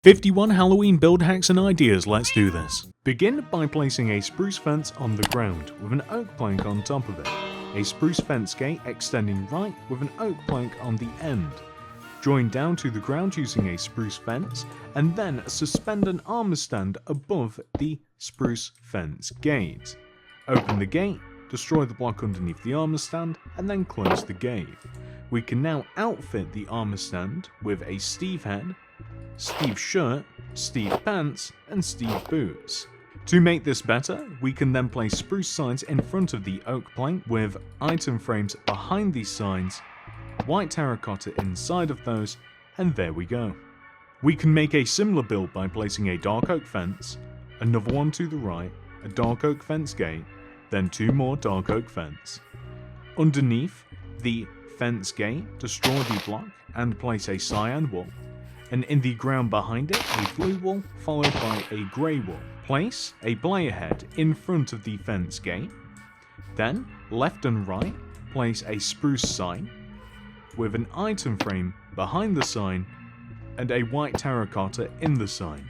51 Halloween build hacks and ideas, let's do this. Begin by placing a spruce fence on the ground with an oak plank on top of it. A spruce fence gate extending right with an oak plank on the end. Join down to the ground using a spruce fence and then suspend an armor stand above the spruce fence gate. Open the gate, destroy the block underneath the armor stand and then close the gate. We can now outfit the armor stand with a Steve head, Steve shirt, Steve pants, and Steve boots. To make this better, we can then place spruce signs in front of the oak plank with item frames behind these signs, white terracotta inside of those, and there we go. We can make a similar build by placing a dark oak fence, another one to the right, a dark oak fence gate, then two more dark oak fence. Underneath the fence gate, destroy the block and place a cyan wall. And in the ground behind it, a blue wall followed by a grey wall. Place a player head in front of the fence gate. Then, left and right, place a spruce sign with an item frame behind the sign and a white terracotta in the sign.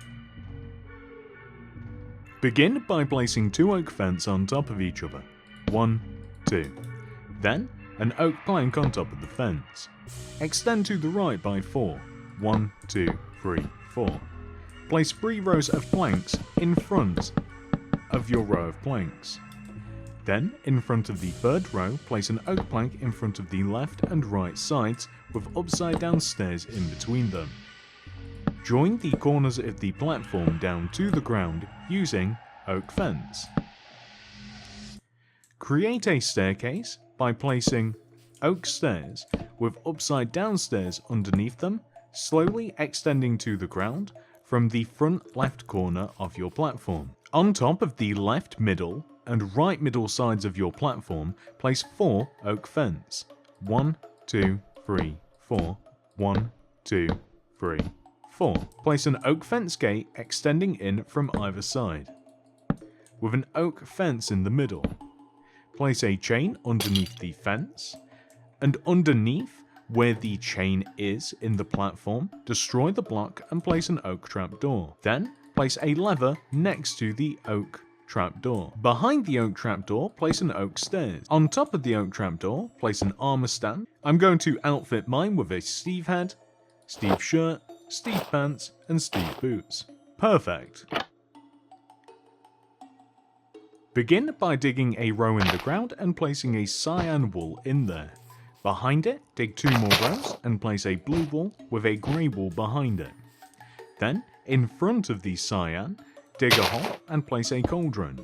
Begin by placing two oak fence on top of each other. 1, 2. Then, an oak plank on top of the fence. Extend to the right by 4. 1, 2, 3, 4. Place 3 rows of planks in front of your row of planks. Then, in front of the third row, place an oak plank in front of the left and right sides with upside down stairs in between them. Join the corners of the platform down to the ground using oak fence. Create a staircase by placing oak stairs with upside down stairs underneath them, slowly extending to the ground from the front left corner of your platform. On top of the left middle and right middle sides of your platform, place 4 oak fence. 1, 2, 3, 4. 1, 2, 3, 4. Place an oak fence gate extending in from either side, with an oak fence in the middle. Place a chain underneath the fence, and underneath where the chain is in the platform, destroy the block and place an oak trapdoor. Then, place a lever next to the oak trapdoor. Behind the oak trapdoor, place an oak stairs. On top of the oak trapdoor, place an armor stand. I'm going to outfit mine with a Steve head, Steve shirt, Steve pants, and Steve boots. Perfect. Begin by digging a row in the ground and placing a cyan wall in there. Behind it, dig 2 more rows and place a blue wall with a grey wall behind it. Then, in front of the cyan, dig a hole and place a cauldron.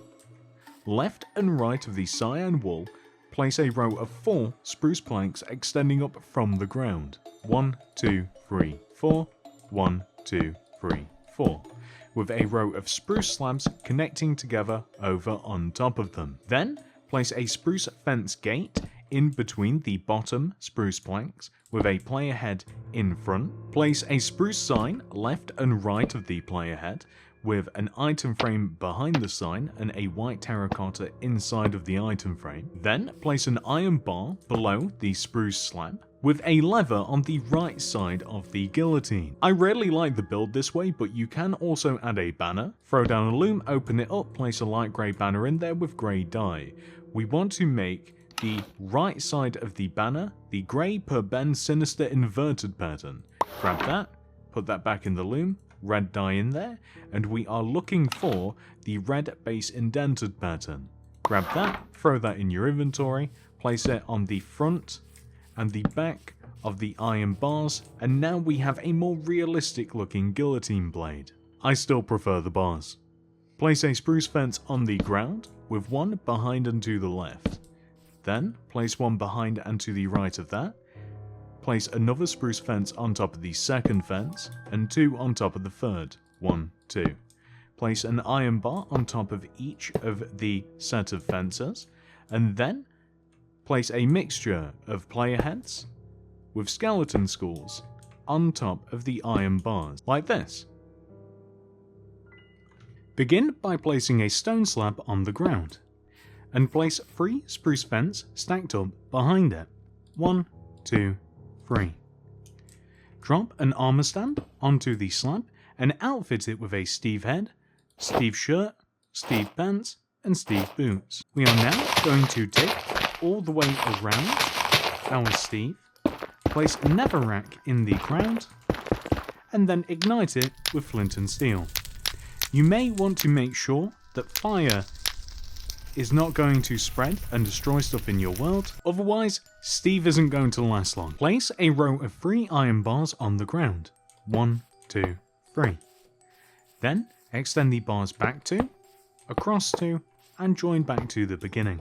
Left and right of the cyan wall, place a row of 4 spruce planks extending up from the ground. 1, 2, 3, 4. 1, 2, 3, 4. With a row of spruce slabs connecting together over on top of them. Then, place a spruce fence gate in between the bottom spruce planks with a player head in front. Place a spruce sign left and right of the player head with an item frame behind the sign and a white terracotta inside of the item frame. Then place an iron bar below the spruce slab with a lever on the right side of the guillotine. I rarely like the build this way, but you can also add a banner. Throw down a loom, open it up, place a light grey banner in there with grey dye. We want to make the right side of the banner the grey per bend sinister inverted pattern. Grab that, put that back in the loom, red dye in there, and we are looking for the red base indented pattern. Grab that, throw that in your inventory, place it on the front and the back of the iron bars, and now we have a more realistic looking guillotine blade. I still prefer the bars. Place a spruce fence on the ground with 1 behind and to the left. Then, place 1 behind and to the right of that. Place another spruce fence on top of the second fence, and 2 on top of the third. 1, 2. Place an iron bar on top of each of the set of fences, and then place a mixture of player heads with skeleton skulls on top of the iron bars, like this. Begin by placing a stone slab on the ground, and place 3 spruce fence stacked up behind it. 1, 2, 3. Drop an armor stand onto the slab and outfit it with a Steve head, Steve shirt, Steve pants, and Steve boots. We are now going to dig all the way around our Steve, place a netherrack in the ground, and then ignite it with flint and steel. You may want to make sure that fire is not going to spread and destroy stuff in your world, otherwise Steve isn't going to last long. Place a row of 3 iron bars on the ground. 1, 2, 3. Then extend the bars back 2, across 2, and join back to the beginning.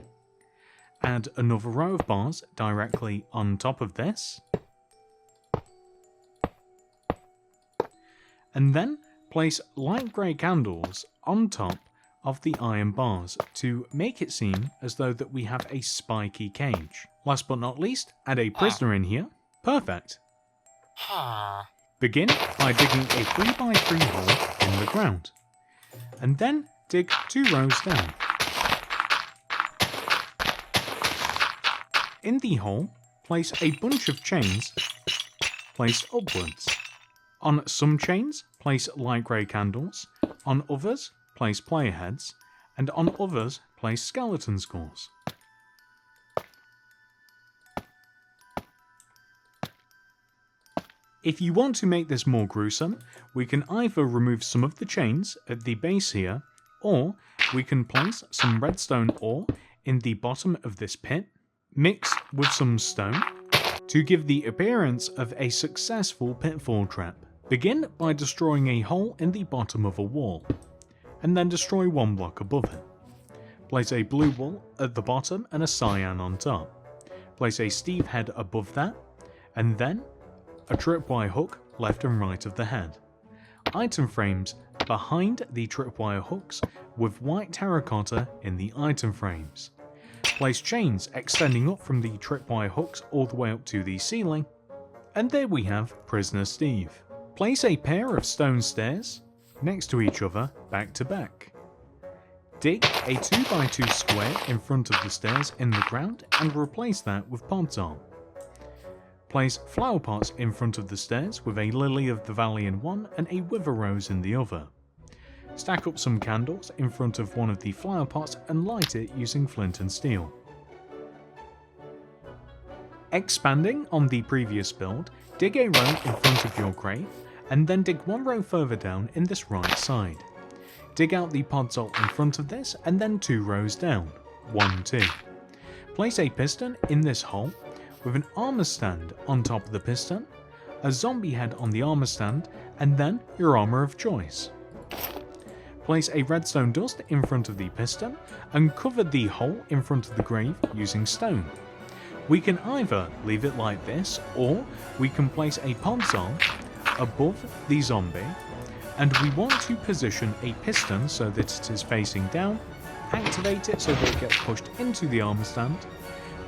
Add another row of bars directly on top of this, and then place light grey candles on top of the iron bars to make it seem as though that we have a spiky cage. Last but not least, add a prisoner in here. Perfect. Begin by digging a 3x3 hole in the ground, and then dig 2 rows down. In the hole, place a bunch of chains placed upwards. On some chains, place light grey candles, on others, place player heads, and on others, place skeleton skulls. If you want to make this more gruesome, we can either remove some of the chains at the base here, or we can place some redstone ore in the bottom of this pit, mix with some stone, to give the appearance of a successful pitfall trap. Begin by destroying a hole in the bottom of a wall, and then destroy 1 block above it. Place a blue wall at the bottom and a cyan on top. Place a Steve head above that, and then a tripwire hook left and right of the head. Item frames behind the tripwire hooks with white terracotta in the item frames. Place chains extending up from the tripwire hooks all the way up to the ceiling, and there we have Prisoner Steve. Place a pair of stone stairs next to each other, back to back. Dig a 2x2 square in front of the stairs in the ground and replace that with pods on. Place flower pots in front of the stairs with a lily of the valley in one and a wither rose in the other. Stack up some candles in front of one of the flower pots and light it using flint and steel. Expanding on the previous build, dig a row in front of your grave, and then dig 1 row further down in this right side. Dig out the podzol in front of this, and then 2 rows down. 1, 2. Place a piston in this hole, with an armor stand on top of the piston, a zombie head on the armor stand, and then your armor of choice. Place a redstone dust in front of the piston, and cover the hole in front of the grave using stone. We can either leave it like this, or we can place a podzol above the zombie, and we want to position a piston so that it is facing down, activate it so that it gets pushed into the armor stand,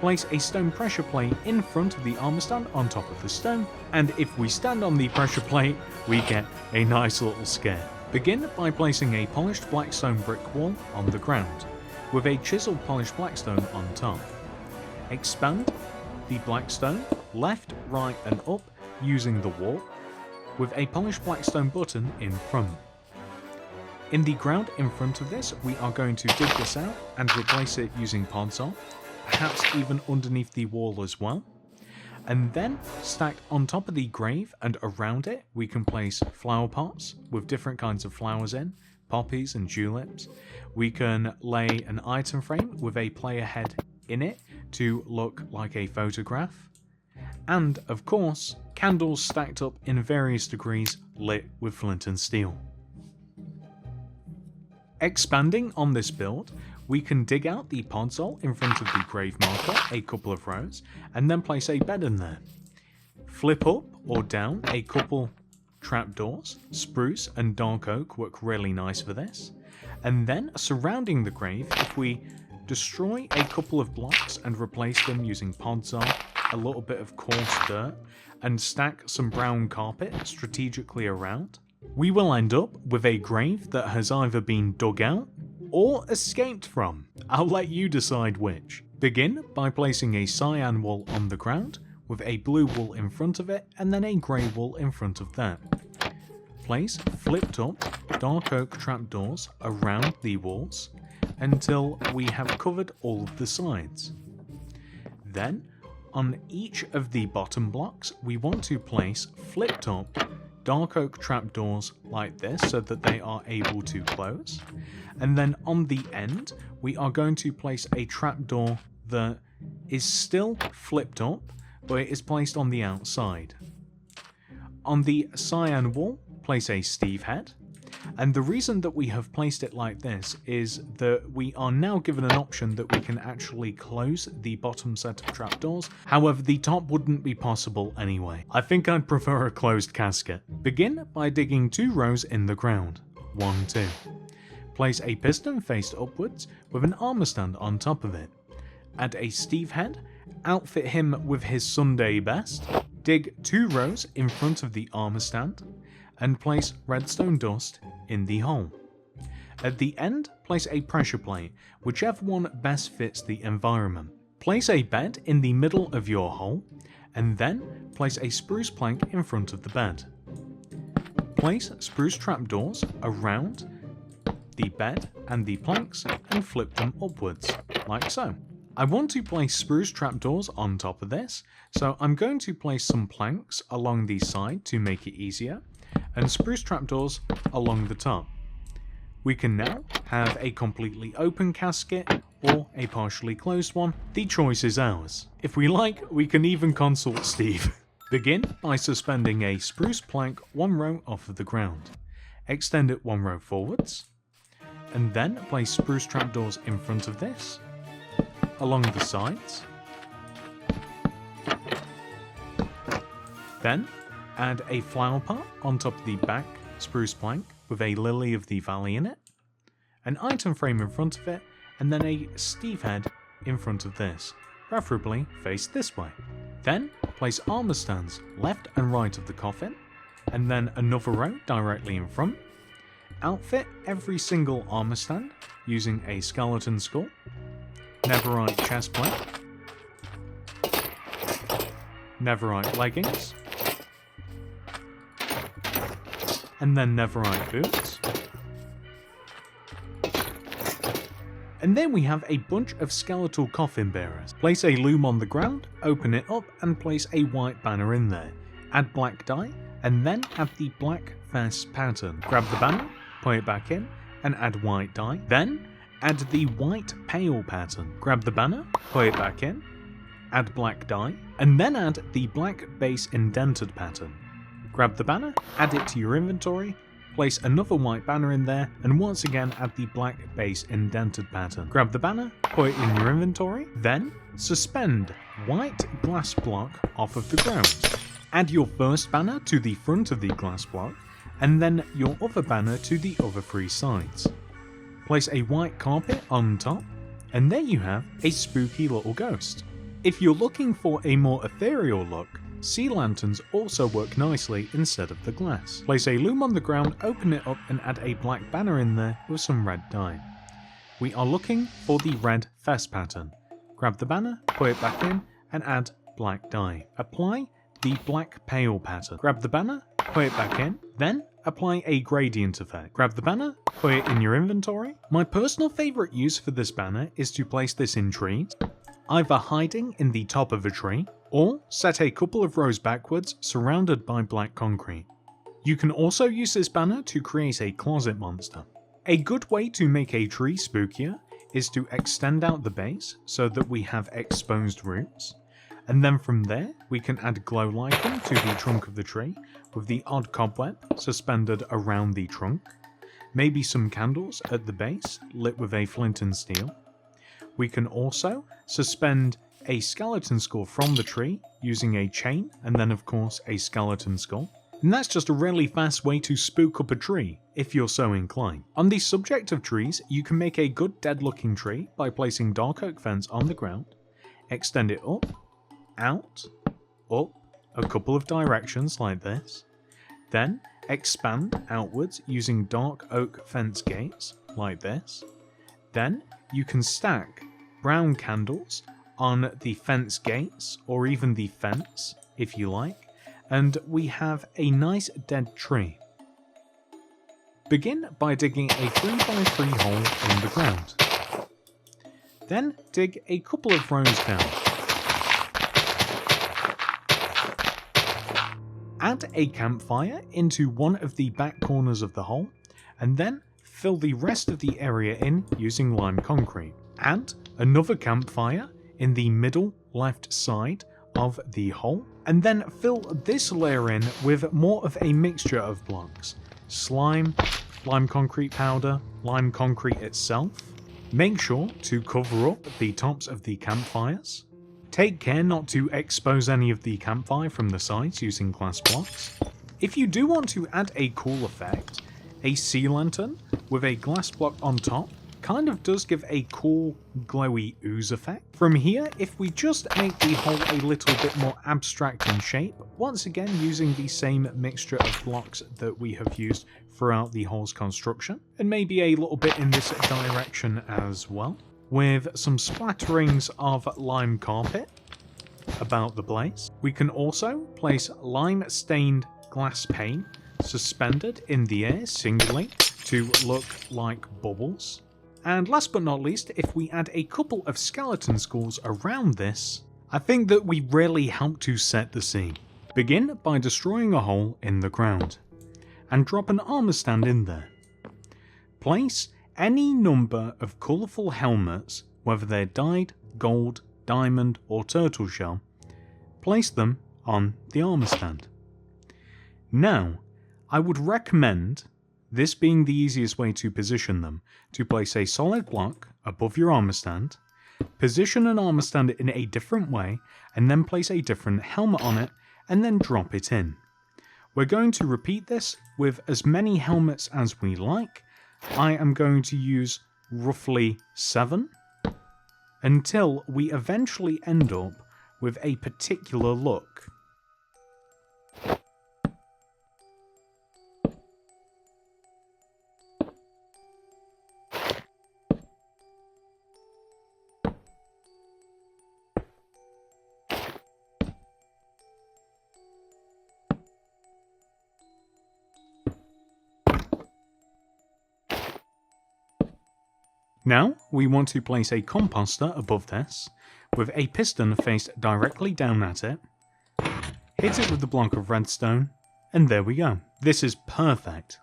place a stone pressure plate in front of the armor stand on top of the stone, and if we stand on the pressure plate, we get a nice little scare. Begin by placing a polished blackstone brick wall on the ground, with a chiseled polished blackstone on top. Expand the blackstone left, right and up using the wall, with a polished blackstone button in front. In the ground in front of this, we are going to dig this out and replace it using podzol, perhaps even underneath the wall as well. And then, stacked on top of the grave and around it, we can place flower pots with different kinds of flowers in, poppies and tulips. We can lay an item frame with a player head in it to look like a photograph. And, of course, candles stacked up in various degrees lit with flint and steel. Expanding on this build, we can dig out the podzol in front of the grave marker a couple of rows, and then place a bed in there. Flip up or down a couple trapdoors. Spruce and dark oak work really nice for this. And then surrounding the grave, if we destroy a couple of blocks and replace them using podzol, a little bit of coarse dirt, and stack some brown carpet strategically around, we will end up with a grave that has either been dug out or escaped from. I'll let you decide which. Begin by placing a cyan wall on the ground with a blue wall in front of it and then a grey wall in front of that. place flipped up dark oak trapdoors around the walls until we have covered all of the sides. Then, on each of the bottom blocks, we want to place flipped up dark oak trapdoors like this so that they are able to close. And then on the end, we are going to place a trapdoor that is still flipped up, but it is placed on the outside. On the cyan wall, place a Steve head. And the reason that we have placed it like this is that we are now given an option that we can actually close the bottom set of trapdoors. However, the top wouldn't be possible anyway. I think I'd prefer a closed casket. Begin by digging 2 rows in the ground. 1, 2. Place a piston faced upwards with an armor stand on top of it. Add a Steve head, outfit him with his Sunday best, dig 2 rows in front of the armor stand, and place redstone dust in the hole. At the end, place a pressure plate, whichever one best fits the environment. Place a bed in the middle of your hole, and then place a spruce plank in front of the bed. Place spruce trapdoors around the bed and the planks and flip them upwards, like so. I want to place spruce trapdoors on top of this, so I'm going to place some planks along the side to make it easier, and spruce trapdoors along the top. We can now have a completely open casket or a partially closed one. The choice is ours. If we like, we can even consult Steve. Begin by suspending a spruce plank 1 row off of the ground. Extend it 1 row forwards, and then place spruce trapdoors in front of this, along the sides. Then add a flower pot on top of the back spruce plank with a lily of the valley in it, an item frame in front of it, and then a Steve head in front of this, preferably faced this way. Then place armor stands left and right of the coffin, and then another row directly in front. Outfit every single armor stand using a skeleton skull, netherite chestplate, netherite leggings, and then netherite boots. And then we have a bunch of skeletal coffin bearers. Place a loom on the ground, open it up, and place a white banner in there. Add black dye, and then add the black fess pattern. Grab the banner, put it back in, and add white dye. Then add the white pale pattern. Grab the banner, put it back in, add black dye, and then add the black base indented pattern. Grab the banner, add it to your inventory, place another white banner in there, and once again add the black base indented pattern. Grab the banner, put it in your inventory, then suspend white glass block off of the ground. Add your first banner to the front of the glass block, and then your other banner to the other 3 sides. Place a white carpet on top, and there you have a spooky little ghost. If you're looking for a more ethereal look, sea lanterns also work nicely instead of the glass. Place a loom on the ground, open it up, and add a black banner in there with some red dye. We are looking for the red fess pattern. Grab the banner, put it back in, and add black dye. Apply the black pale pattern. Grab the banner, put it back in, then apply a gradient effect. Grab the banner, put it in your inventory. My personal favourite use for this banner is to place this in trees, either hiding in the top of a tree, or set a couple of rows backwards surrounded by black concrete. You can also use this banner to create a closet monster. A good way to make a tree spookier is to extend out the base so that we have exposed roots, and then from there we can add glow lichen to the trunk of the tree with the odd cobweb suspended around the trunk, maybe some candles at the base lit with a flint and steel. We can also suspend a skeleton skull from the tree using a chain and then of course a skeleton skull. And that's just a really fast way to spook up a tree, if you're so inclined. On the subject of trees, you can make a good dead looking tree by placing dark oak fence on the ground, extend it up, out, up, a couple of directions like this, then expand outwards using dark oak fence gates like this. Then you can stack brown candles on the fence gates, or even the fence, if you like, and we have a nice dead tree. Begin by digging a 3x3 hole in the ground. Then dig a couple of rows down. Add a campfire into one of the back corners of the hole, and then fill the rest of the area in using lime concrete. Add another campfire in the middle left side of the hole, and then fill this layer in with more of a mixture of blocks. Slime, lime concrete powder, lime concrete itself. Make sure to cover up the tops of the campfires. Take care not to expose any of the campfire from the sides using glass blocks. If you do want to add a cool effect, a sea lantern with a glass block on top kind of does give a cool glowy ooze effect. From here, if we just make the hole a little bit more abstract in shape, once again using the same mixture of blocks that we have used throughout the hole's construction, and maybe a little bit in this direction as well, with some splatterings of lime carpet about the place. We can also place lime stained glass pane suspended in the air singly to look like bubbles. And last but not least, if we add a couple of skeleton skulls around this, I think that we really help to set the scene. Begin by destroying a hole in the ground, and drop an armor stand in there. Place any number of colourful helmets, whether they're dyed, gold, diamond or turtle shell, place them on the armor stand. Now, I would recommend, this being the easiest way to position them, to place a solid block above your armor stand, position an armor stand in a different way, and then place a different helmet on it, and then drop it in. We're going to repeat this with as many helmets as we like. I am going to use roughly 7, until we eventually end up with a particular look. Now we want to place a composter above this, with a piston faced directly down at it, hit it with the block of redstone, and there we go. This is perfect.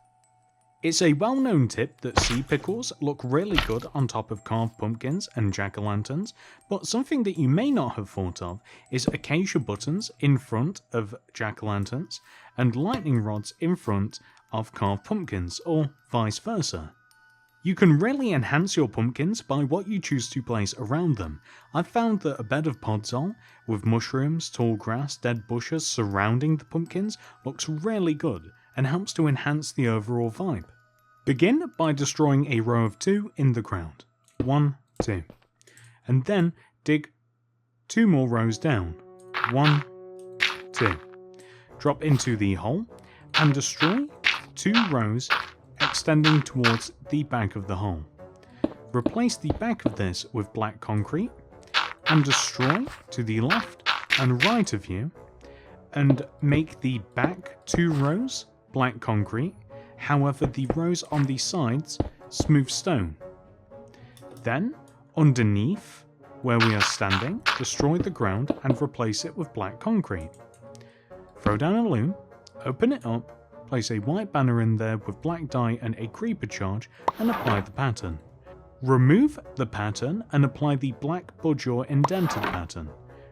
It's a well-known tip that sea pickles look really good on top of carved pumpkins and jack-o'-lanterns, but something that you may not have thought of is acacia buttons in front of jack-o'-lanterns and lightning rods in front of carved pumpkins, or vice versa. You can really enhance your pumpkins by what you choose to place around them. I've found that a bed of podzol with mushrooms, tall grass, dead bushes surrounding the pumpkins looks really good and helps to enhance the overall vibe. Begin by destroying a row of 2 in the ground. 1, 2. And then dig 2 more rows down. 1, 2. Drop into the hole and destroy 2 rows extending towards the back of the hole. Replace the back of this with black concrete and destroy to the left and right of you, and make the back 2 rows black concrete, however the rows on the sides smooth stone. Then underneath where we are standing, destroy the ground and replace it with black concrete. Throw down a loom, open it up, place a white banner in there with black dye and a creeper charge, and apply the pattern. Remove the pattern and apply the black budge or indented pattern.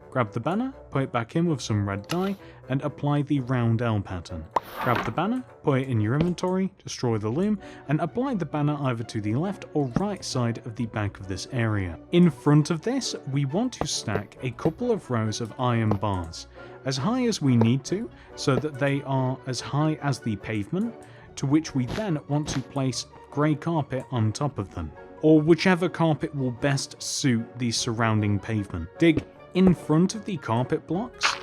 Grab the banner, put it back in with some red dye, and apply the round L pattern. Grab the banner, put it in your inventory, destroy the loom, and apply the banner either to the left or right side of the back of this area. In front of this, we want to stack a couple of rows of iron bars, as high as we need to, so that they are as high as the pavement, to which we then want to place grey carpet on top of them, or whichever carpet will best suit the surrounding pavement. Dig in front of the carpet blocks,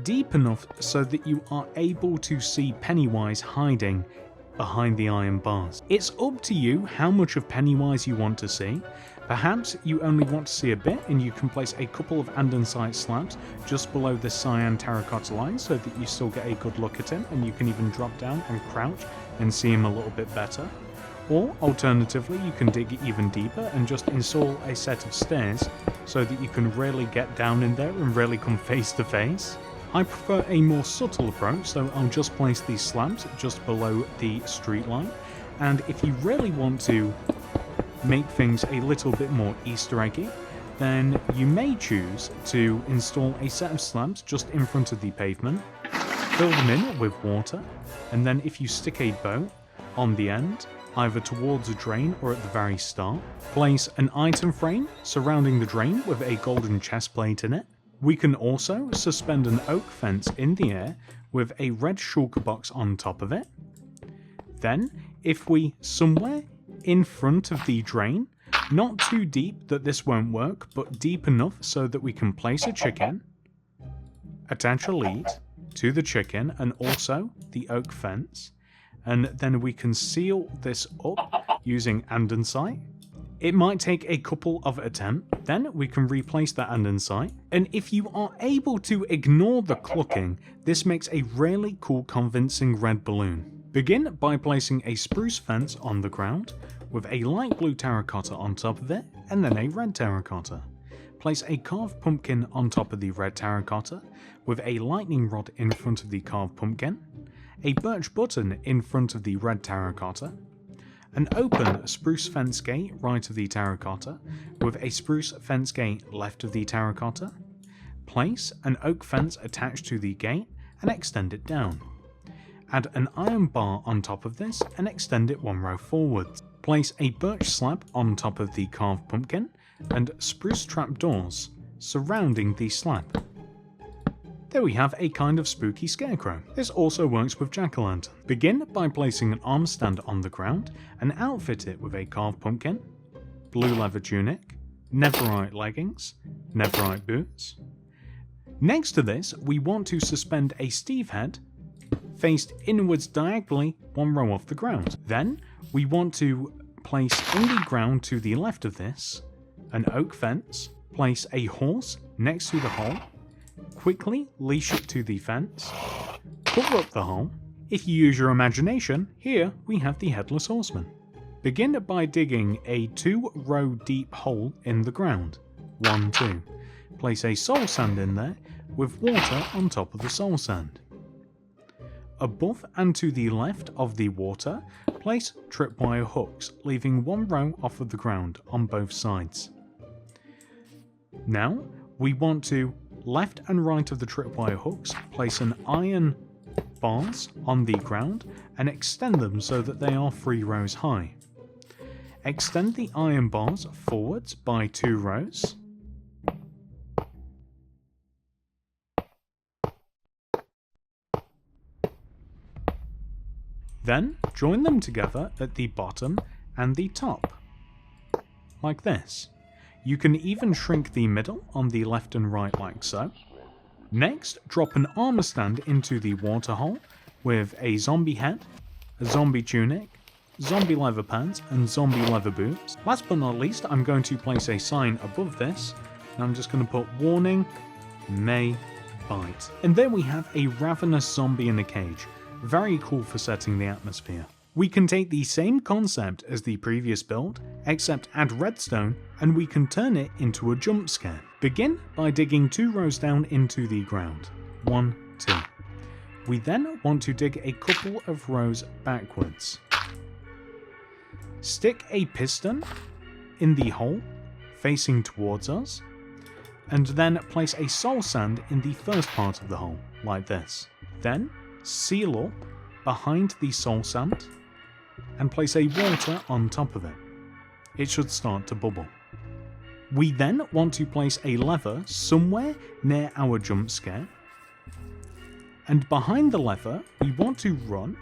deep enough so that you are able to see Pennywise hiding behind the iron bars. It's up to you how much of Pennywise you want to see. Perhaps you only want to see a bit and you can place a couple of andesite slabs just below the cyan terracotta line so that you still get a good look at him, and you can even drop down and crouch and see him a little bit better. Or alternatively, you can dig even deeper and just install a set of stairs so that you can really get down in there and really come face to face. I prefer a more subtle approach, so I'll just place these slabs just below the street line. And if you really want to make things a little bit more Easter eggy, then you may choose to install a set of slabs just in front of the pavement, fill them in with water, and then if you stick a bow on the end, either towards a drain or at the very start, place an item frame surrounding the drain with a golden chest plate in it. We can also suspend an oak fence in the air with a red shulker box on top of it. Then, if we somewhere in front of the drain, not too deep that this won't work, but deep enough so that we can place a chicken, attach a lead to the chicken and also the oak fence, and then we can seal this up using andesite. It might take a couple of attempts, then we can replace that andesite, and if you are able to ignore the clucking, this makes a really cool convincing red balloon. Begin by placing a spruce fence on the ground, with a light blue terracotta on top of it, and then a red terracotta. Place a carved pumpkin on top of the red terracotta, with a lightning rod in front of the carved pumpkin, a birch button in front of the red terracotta, an open spruce fence gate right of the terracotta, with a spruce fence gate left of the terracotta. Place an oak fence attached to the gate and extend it down. Add an iron bar on top of this and extend it one row forwards. Place a birch slab on top of the carved pumpkin and spruce trapdoors surrounding the slab. There we have a kind of spooky scarecrow. This also works with jack-o'-lantern. Begin by placing an arm stand on the ground and outfit it with a carved pumpkin, blue leather tunic, netherite leggings, netherite boots. Next to this, we want to suspend a Steve head faced inwards diagonally one row off the ground. Then we want to place in the ground to the left of this an oak fence, place a horse next to the hole, quickly leash it to the fence, cover up the hole. If you use your imagination, here we have the Headless Horseman. Begin by digging a 2-row deep hole in the ground. 1, 2. Place a soul sand in there with water on top of the soul sand. Above and to the left of the water, place tripwire hooks, leaving 1 row off of the ground on both sides. Now, we want to, left and right of the tripwire hooks, place an iron bars on the ground and extend them so that they are 3 rows high. Extend the iron bars forwards by 2 rows. Then join them together at the bottom and the top, like this. You can even shrink the middle on the left and right like so. Next, drop an armor stand into the water hole with a zombie head, a zombie tunic, zombie leather pants and zombie leather boots. Last but not least, I'm going to place a sign above this, and I'm just going to put warning, may bite. And there we have a ravenous zombie in a cage. Very cool for setting the atmosphere. We can take the same concept as the previous build, except add redstone, and we can turn it into a jump scare. Begin by digging 2 rows down into the ground. 1, 2. We then want to dig a couple of rows backwards. Stick a piston in the hole, facing towards us, and then place a soul sand in the first part of the hole, like this. Then, seal up behind the soul sand and place a water on top of it. It should start to bubble. We then want to place a lever somewhere near our jump scare, and behind the lever we want to run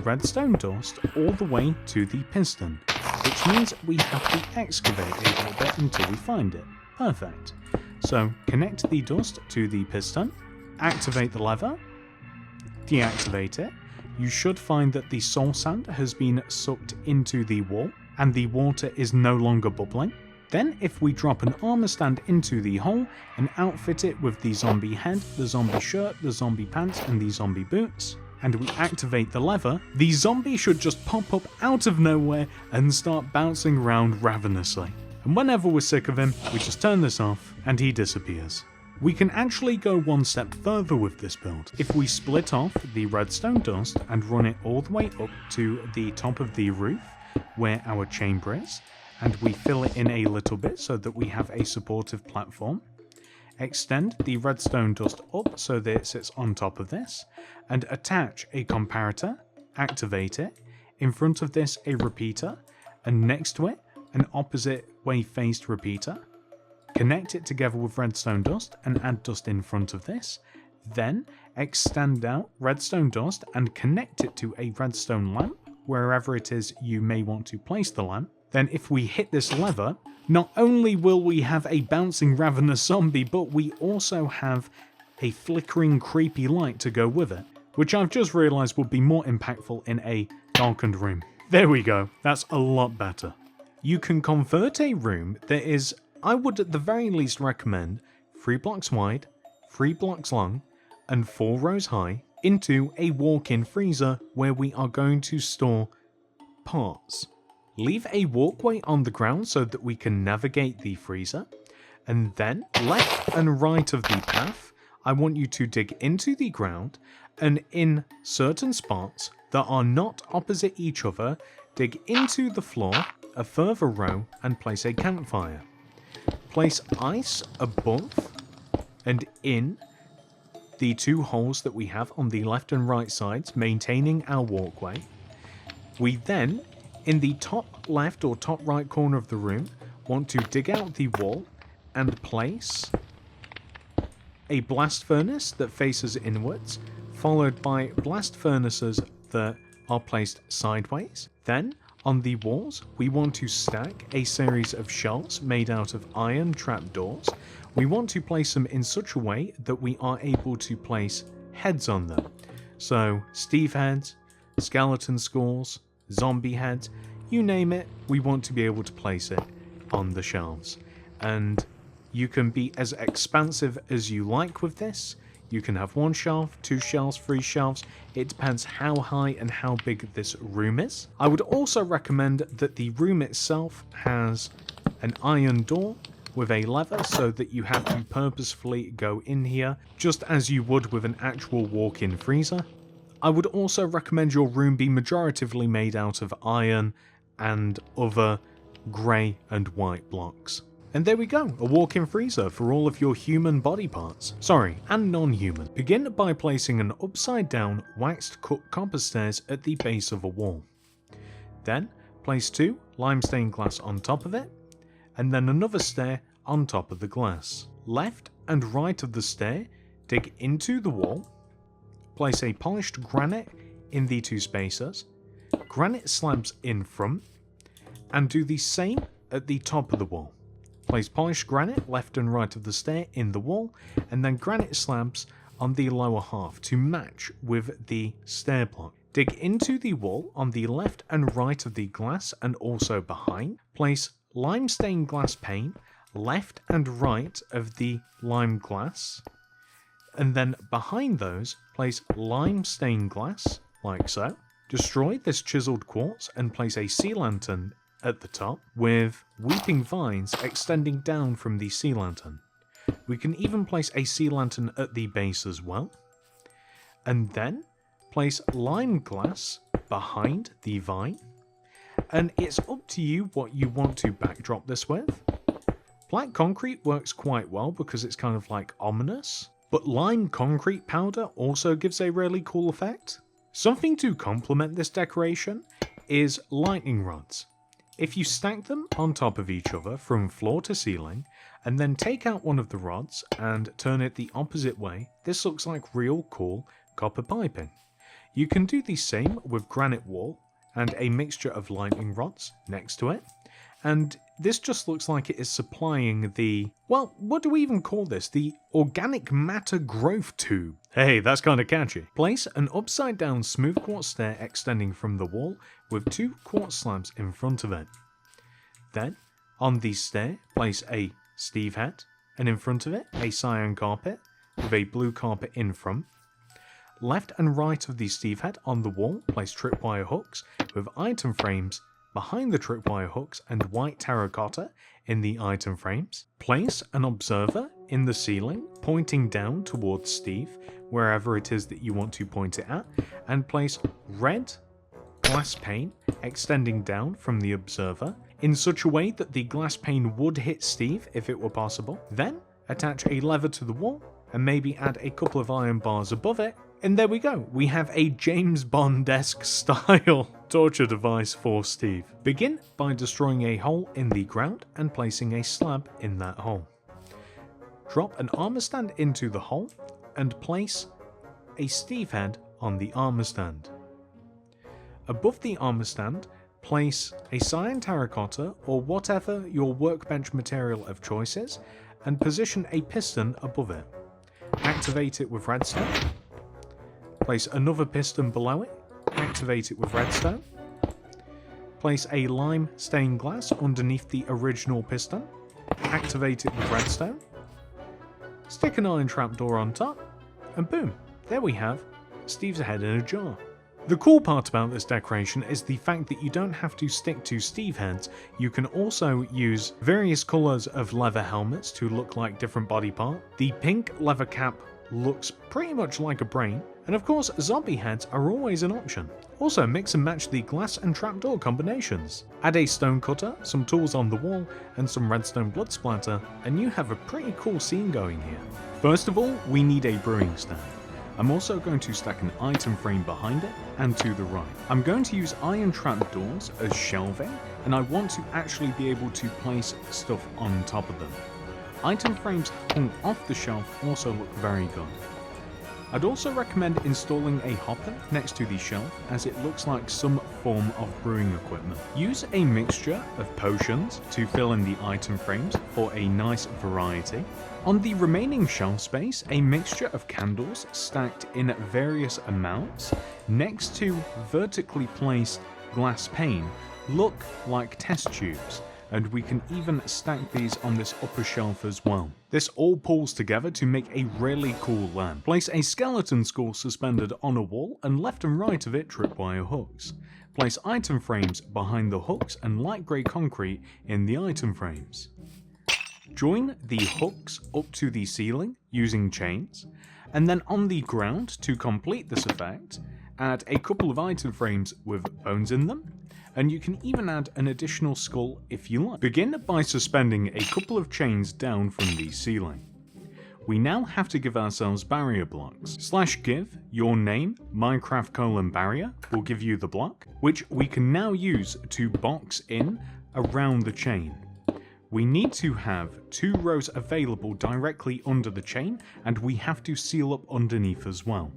redstone dust all the way to the piston, which means we have to excavate a little bit until we find it. Perfect. So connect the dust to the piston, activate the lever, deactivate it. You should find that the soul sand has been sucked into the wall and the water is no longer bubbling. Then if we drop an armor stand into the hole and outfit it with the zombie head, the zombie shirt, the zombie pants and the zombie boots, and we activate the lever, the zombie should just pop up out of nowhere and start bouncing around ravenously. And whenever we're sick of him, we just turn this off and he disappears. We can actually go one step further with this build. If we split off the redstone dust and run it all the way up to the top of the roof where our chamber is, and we fill it in a little bit so that we have a supportive platform, extend the redstone dust up so that it sits on top of this, and attach a comparator, activate it, in front of this a repeater, and next to it an opposite way faced repeater, connect it together with redstone dust and add dust in front of this, then extend out redstone dust and connect it to a redstone lamp wherever it is you may want to place the lamp. Then if we hit this lever, not only will we have a bouncing ravenous zombie, but we also have a flickering creepy light to go with it, which I've just realised would be more impactful in a darkened room. There we go, that's a lot better. You can convert a room that is, I would at the very least recommend, 3 blocks wide, 3 blocks long, and 4 rows high, into a walk-in freezer where we are going to store parts. Leave a walkway on the ground so that we can navigate the freezer, and then left and right of the path, I want you to dig into the ground, and in certain spots that are not opposite each other, dig into the floor a further row and place a campfire. Place ice above and in the 2 holes that we have on the left and right sides, maintaining our walkway. We then, in the top left or top right corner of the room, want to dig out the wall and place a blast furnace that faces inwards, followed by blast furnaces that are placed sideways. Then, on the walls, we want to stack a series of shelves made out of iron trapdoors. We want to place them in such a way that we are able to place heads on them. So, Steve heads, skeleton skulls, zombie heads, you name it, we want to be able to place it on the shelves. And you can be as expansive as you like with this. You can have 1 shelf, 2 shelves, 3 shelves. It depends how high and how big this room is. I would also recommend that the room itself has an iron door with a lever so that you have to purposefully go in here, just as you would with an actual walk-in freezer. I would also recommend your room be majoritively made out of iron and other grey and white blocks. And there we go, a walk-in freezer for all of your human body parts. Sorry, and non-human. Begin by placing an upside-down waxed cut copper stairs at the base of a wall. Then, place 2 limestone glass on top of it, and then another stair on top of the glass. Left and right of the stair, dig into the wall, place a polished granite in the 2 spaces, granite slabs in front, and do the same at the top of the wall. Place polished granite left and right of the stair in the wall, and then granite slabs on the lower half to match with the stair block. Dig into the wall on the left and right of the glass and also behind. Place lime stained glass pane left and right of the lime glass, and then behind those place lime stained glass like so. Destroy this chiseled quartz and place a sea lantern at the top with weeping vines extending down from the sea lantern. We can even place a sea lantern at the base as well. And then place lime glass behind the vine. And it's up to you what you want to backdrop this with. Black concrete works quite well because it's kind of like ominous, but lime concrete powder also gives a really cool effect. Something to complement this decoration is lightning rods. If you stack them on top of each other from floor to ceiling, and then take out one of the rods and turn it the opposite way, this looks like real cool copper piping. You can do the same with granite wall and a mixture of lightning rods next to it, and this just looks like it is supplying the, well, what do we even call this? The organic matter growth tube. Hey, that's kind of catchy. Place an upside down smooth quartz stair extending from the wall with 2 quartz slabs in front of it. Then, on the stair, place a Steve head, and in front of it, a cyan carpet with a blue carpet in front. left and right of the Steve head on the wall, place tripwire hooks with item frames behind the tripwire hooks and white terracotta in the item frames. Place an observer in the ceiling, pointing down towards Steve, wherever it is that you want to point it at, and place red glass pane extending down from the observer in such a way that the glass pane would hit Steve if it were possible. Then attach a lever to the wall and maybe add a couple of iron bars above it, and there we go. We have a James Bond-esque style torture device for Steve. Begin by destroying a hole in the ground and placing a slab in that hole. Drop an armor stand into the hole and place a Steve head on the armor stand. Above the armor stand, place a cyan terracotta or whatever your workbench material of choice is, and position a piston above it. Activate it with redstone. Place another piston below it. Activate it with redstone. Place a lime stained glass underneath the original piston. Activate it with redstone. Stick an iron trapdoor on top, and boom, there we have Steve's head in a jar. The cool part about this decoration is the fact that you don't have to stick to Steve heads. You can also use various colours of leather helmets to look like different body parts. The pink leather cap looks pretty much like a brain, and of course zombie heads are always an option. Also mix and match the glass and trapdoor combinations. Add a stone cutter, some tools on the wall, and some redstone blood splatter, and you have a pretty cool scene going here. First of all, we need a brewing stand. I'm also going to stack an item frame behind it and to the right. I'm going to use iron trapdoors as shelving, and I want to actually be able to place stuff on top of them. Item frames hung off the shelf also look very good. I'd also recommend installing a hopper next to the shelf, as it looks like some form of brewing equipment. Use a mixture of potions to fill in the item frames for a nice variety. On the remaining shelf space, a mixture of candles stacked in various amounts next to vertically placed glass pane look like test tubes, and we can even stack these on this upper shelf as well. This all pulls together to make a really cool lamp. Place a skeleton skull suspended on a wall, and left and right of it tripwire hooks. Place item frames behind the hooks and light grey concrete in the item frames. Join the hooks up to the ceiling using chains, and then on the ground to complete this effect, add a couple of item frames with bones in them, and you can even add an additional skull if you like. Begin by suspending a couple of chains down from the ceiling. We now have to give ourselves barrier blocks. /give your name Minecraft:barrier will give you the block, which we can now use to box in around the chain. We need to have 2 rows available directly under the chain, and we have to seal up underneath as well.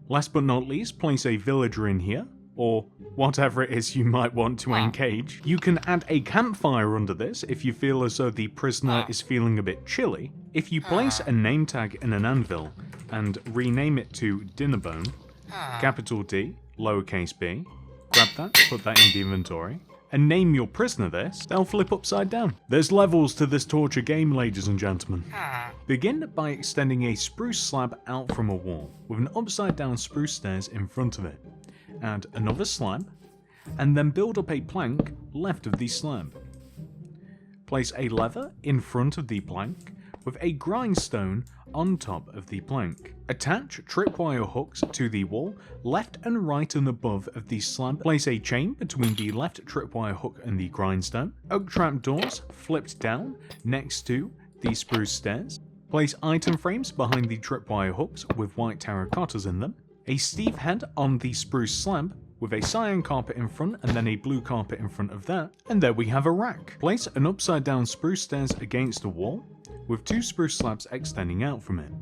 Last but not least, place a villager in here, or whatever it is you might want to engage. You can add a campfire under this if you feel as though the prisoner is feeling a bit chilly. If you place a name tag in an anvil and rename it to Dinnerbone, capital D, lowercase b, grab that, put that in the inventory, and name your prisoner this, they'll flip upside down. There's levels to this torture game, ladies and gentlemen. Begin by extending a spruce slab out from a wall, with an upside down spruce stairs in front of it. Add another slab, and then build up a plank left of the slab. Place a lever in front of the plank, with a grindstone on top of the plank. Attach tripwire hooks to the wall, left and right and above of the slab. Place a chain between the left tripwire hook and the grindstone. Oak trapdoors flipped down next to the spruce stairs. Place item frames behind the tripwire hooks with white terracottas in them. A Steve head on the spruce slab with a cyan carpet in front and then a blue carpet in front of that. And there we have a rack. Place an upside down spruce stairs against the wall, with 2 spruce slabs extending out from it.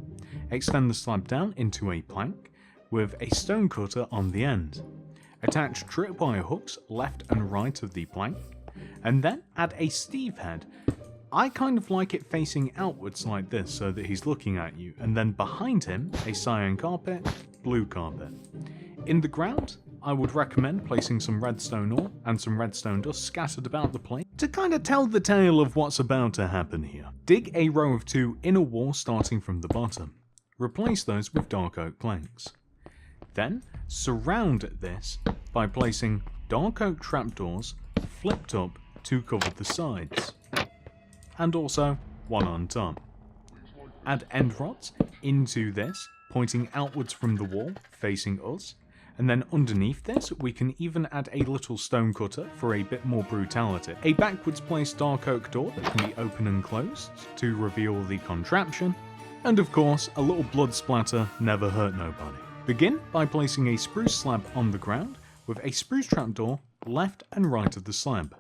Extend the slab down into a plank with a stone cutter on the end. Attach tripwire hooks left and right of the plank, and then add a Steve head. I kind of like it facing outwards like this so that he's looking at you, and then behind him a cyan carpet, blue carpet. In the ground, I would recommend placing some redstone ore and some redstone dust scattered about the place to kind of tell the tale of what's about to happen here. Dig a row of 2 inner walls starting from the bottom. Replace those with dark oak planks. Then surround this by placing dark oak trapdoors flipped up to cover the sides, and also one on top. Add end rods into this, pointing outwards from the wall, facing us, and then underneath this we can even add a little stone cutter for a bit more brutality. A backwards placed dark oak door that can be opened and closed to reveal the contraption, and of course a little blood splatter never hurt nobody. Begin by placing a spruce slab on the ground with a spruce trapdoor left and right of the slab.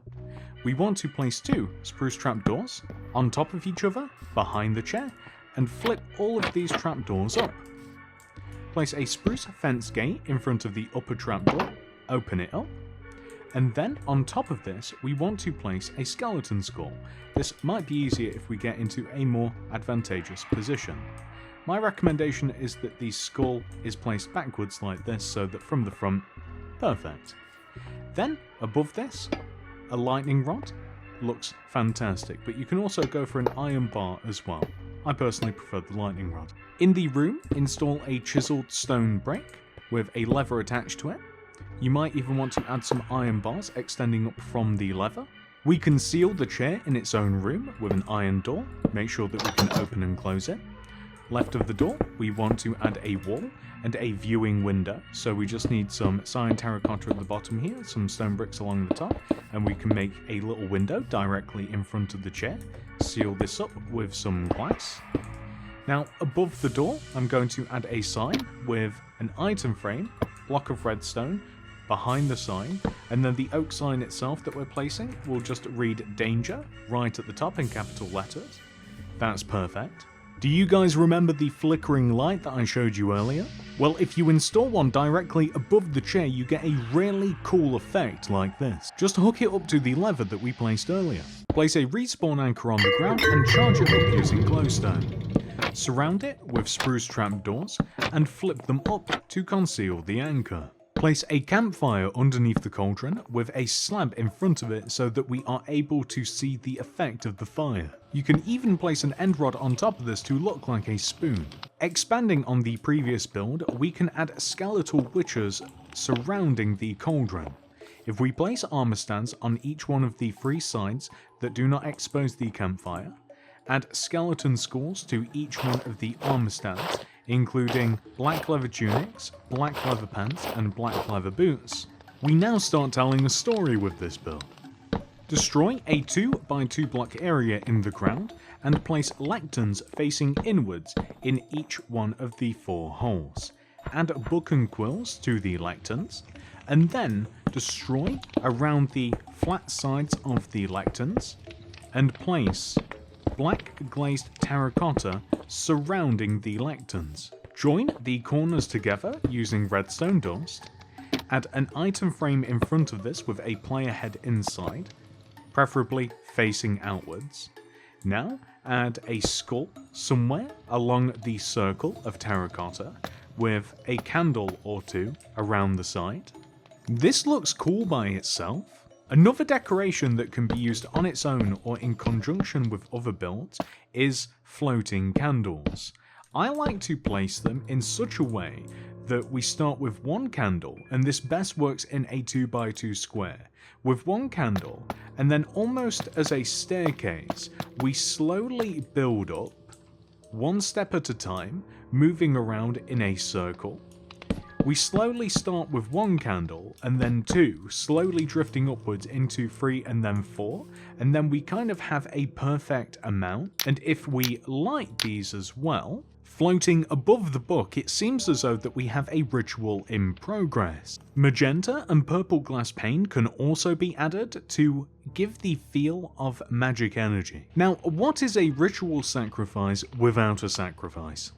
We want to place 2 spruce trapdoors on top of each other behind the chair and flip all of these trapdoors up. Place a spruce fence gate in front of the upper trapdoor, open it up, and then on top of this we want to place a skeleton skull. This might be easier if we get into a more advantageous position. My recommendation is that the skull is placed backwards like this so that from the front, perfect. Then above this, a lightning rod looks fantastic, but you can also go for an iron bar as well. I personally prefer the lightning rod. In the room, install a chiseled stone brick with a lever attached to it. You might even want to add some iron bars extending up from the lever. We can seal the chair in its own room with an iron door. Make sure that we can open and close it. Left of the door, we want to add a wall and a viewing window. So we just need some cyan terracotta at the bottom here, some stone bricks along the top, and we can make a little window directly in front of the chair. Seal this up with some glass. Now above the door, I'm going to add a sign with an item frame, block of redstone, behind the sign, and then the oak sign itself that we're placing will just read danger right at the top in capital letters. That's perfect. Do you guys remember the flickering light that I showed you earlier? Well, if you install one directly above the chair, you get a really cool effect like this. Just hook it up to the lever that we placed earlier. Place a respawn anchor on the ground and charge it up using glowstone. Surround it with spruce trapdoors and flip them up to conceal the anchor. Place a campfire underneath the cauldron with a slab in front of it so that we are able to see the effect of the fire. You can even place an end rod on top of this to look like a spoon. Expanding on the previous build, we can add skeletal witches surrounding the cauldron. If we place armor stands on each one of the 3 sides that do not expose the campfire, add skeleton skulls to each one of the armor stands, including black leather tunics, black leather pants, and black leather boots, we now start telling a story with this build. Destroy a 2x2 block area in the ground and place lecterns facing inwards in each one of the 4 holes. Add book and quills to the lecterns, and then destroy around the flat sides of the lecterns and place black glazed terracotta surrounding the lecterns. Join the corners together using redstone dust. Add an item frame in front of this with a player head inside, preferably facing outwards. Now add a skull somewhere along the circle of terracotta with a candle or 2 around the side. This looks cool by itself. Another decoration that can be used on its own or in conjunction with other builds is floating candles. I like to place them in such a way that we start with 1 candle, and this best works in a 2x2 square, with 1 candle, and then almost as a staircase, we slowly build up, 1 step at a time, moving around in a circle. We slowly start with 1 candle, and then 2, slowly drifting upwards into 3 and then 4, and then we kind of have a perfect amount, and if we light these as well, floating above the book, it seems as though that we have a ritual in progress. Magenta and purple glass pane can also be added to give the feel of magic energy. Now, what is a ritual sacrifice without a sacrifice?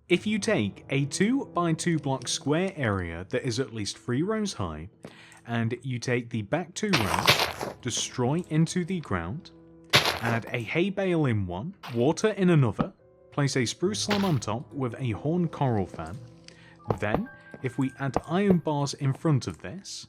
If you take a 2x2 block square area that is at least 3 rows high, and you take the back 2 rows, destroy into the ground, add a hay bale in one, water in another, place a spruce slab on top with a horn coral fan, then, if we add iron bars in front of this,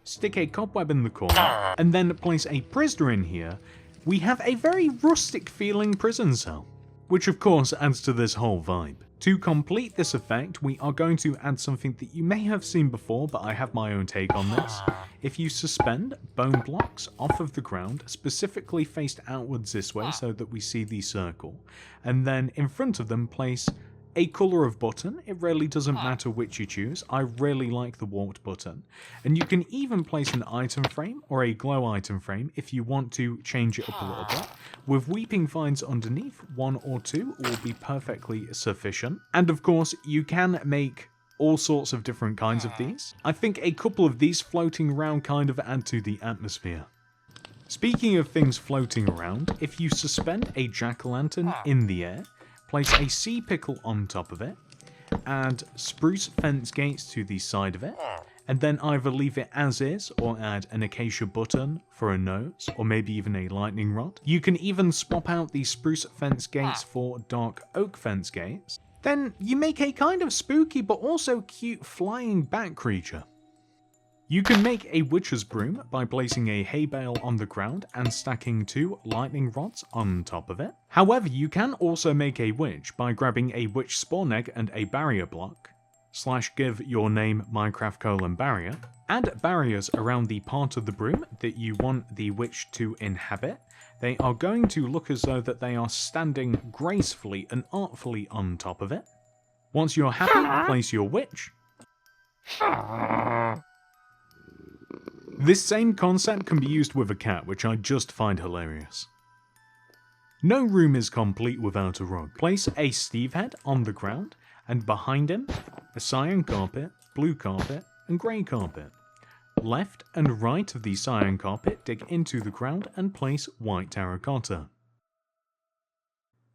stick a cobweb in the corner, and then place a prisoner in here, we have a very rustic feeling prison cell, which of course adds to this whole vibe. To complete this effect, we are going to add something that you may have seen before, but I have my own take on this. If you suspend bone blocks off of the ground, specifically faced outwards this way so that we see the circle, and then in front of them place a colour of button, it really doesn't matter which you choose, I really like the warped button. And you can even place an item frame or a glow item frame if you want to change it up a little bit. With weeping vines underneath, 1 or 2 will be perfectly sufficient. And of course, you can make all sorts of different kinds of these. I think a couple of these floating around kind of add to the atmosphere. Speaking of things floating around, if you suspend a jack-o'-lantern in the air, place a sea pickle on top of it, add spruce fence gates to the side of it, and then either leave it as is or add an acacia button for a nose, or maybe even a lightning rod. You can even swap out the spruce fence gates for dark oak fence gates. Then you make a kind of spooky but also cute flying bat creature. You can make a Witch's Broom by placing a hay bale on the ground and stacking 2 lightning rods on top of it. However, you can also make a witch by grabbing a witch spawn egg and a barrier block, / give your name Minecraft : barrier, add barriers around the part of the broom that you want the witch to inhabit. They are going to look as though that they are standing gracefully and artfully on top of it. Once you're happy, place your witch. This same concept can be used with a cat, which I just find hilarious. No room is complete without a rug. Place a Steve head on the ground, and behind him, a cyan carpet, blue carpet, and grey carpet. Left and right of the cyan carpet, dig into the ground and place white terracotta.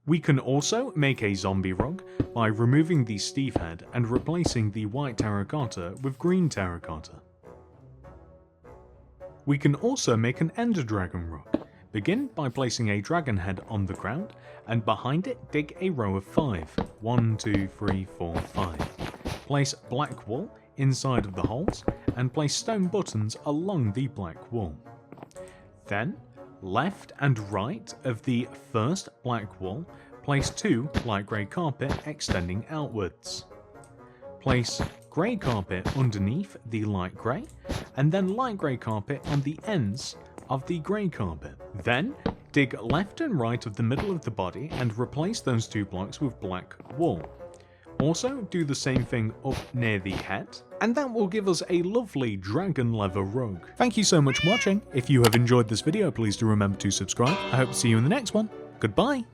We can also make a zombie rug by removing the Steve head and replacing the white terracotta with green terracotta. We can also make an ender dragon rug. Begin by placing a dragon head on the ground, and behind it dig a row of 5. 1, 2, 3, 4, 5. Place black wool inside of the holes, and place stone buttons along the black wool. Then, left and right of the first black wool, place 2 light grey carpet extending outwards. Place grey carpet underneath the light grey, and then light grey carpet on the ends of the grey carpet. Then, dig left and right of the middle of the body and replace those 2 blocks with black wool. Also, do the same thing up near the head, and that will give us a lovely dragon leather rug. Thank you so much for watching. If you have enjoyed this video, please do remember to subscribe. I hope to see you in the next one. Goodbye!